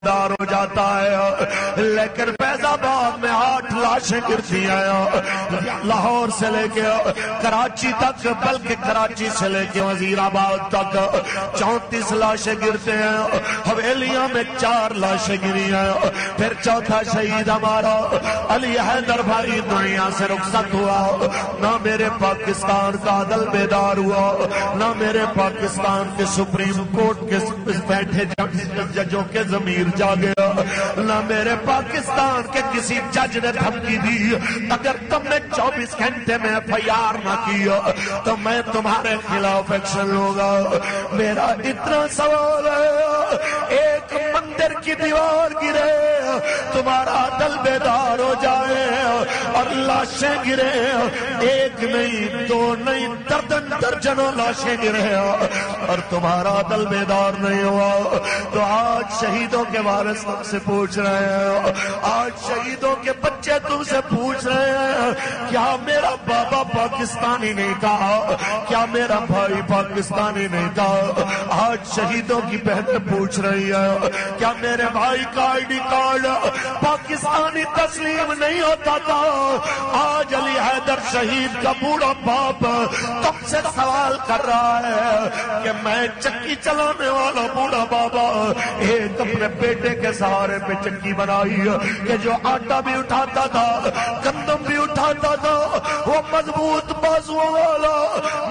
دار ہو جاتا ہے، لیکن فیض آباد میں 8 لاشیں گرتی ہیں، لاہور سے لے کے کراچی تک، بلکہ کراچی سے لے کے وزیر آباد تک 34 لاشیں گرتے ہیں، حویلیاں میں 4 لاشیں گری ہیں۔ پھر چوتھا شہید ہمارا علی حیدر بھائی دنیا سے رخصت ہوا، نہ میرے پاکستان کا عدل بیدار ہوا، نہ میرے پاکستان کے سپریم کورٹ کے بیٹھے ججوں کے ضمیر جاگے، نہ میرے پاکستان کے کسی جج نے دھمکی دی اگر تم نے 24 گھنٹے میں FIR نہ کیا تو میں تمہارے خلاف ایکشن لوں گا۔ میرا اتنا سوال ہے، ایک مندر کی دیوار گرے تمہارا دل بیدار ہو جائے اور لاشیں گرے، ایک نہیں 2 نہیں درجنوں لاشیں گرے اور تمہارا دل بیدار نہیں ہوا، تو آج شہیدوں کے وارث تم سے پوچھ رہے ہیں، آج شہیدوں کے بچے تم سے پوچھ رہے ہیں، کیا میرا بابا پاکستانی نہیں کہا؟ کیا میرا بھائی پاکستانی نہیں کہا؟ آج شہیدوں کی بہنیں پوچھ رہی ہے، کیا میرے بھائی کا ID کارڈ پاکستانی تسلیم نہیں ہوتا تھا؟ آج علی حیدر شہید کا بوڑھا باپ تم سے سوال کر رہا ہے کہ میں چکی چلانے والا بوڑھا بابا ایک اپنے بیٹے کے سہارے پہ چکی بنائی کہ جو آٹا بھی اٹھاتا تھا، گندم بھی اٹھاتا تھا، وہ مضبوط بازو والا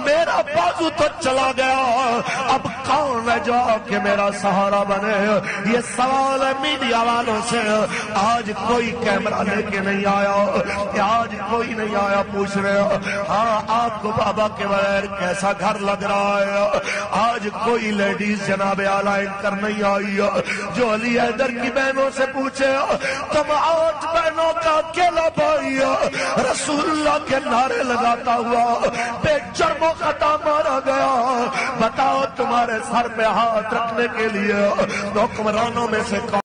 میرا بازو تو چلا گیا، اب کون ہے جو کہ میرا سہارا بنے؟ یہ سوال ہے میڈیا والوں سے، آج کوئی کیمرہ لے کے نہیں آیا، آج کوئی نہیں آیا پوچھ رہے ہو ہاں آپ کو بابا کے بغیر کیسا گھر لگ رہا ہے؟ آج کوئی لیڈیز جناب اعلی کر نہیں آئی جو علی حیدر کی بہنوں سے پوچھے تم 8 بہنوں کا اکیلا بھائی رسول اللہ کے نعرے لگاتا ہوا بے جرم و خطا مارا گیا، بتاؤ تمہارے سر پہ ہاتھ رکھنے کے لیے حکمرانوں میں سے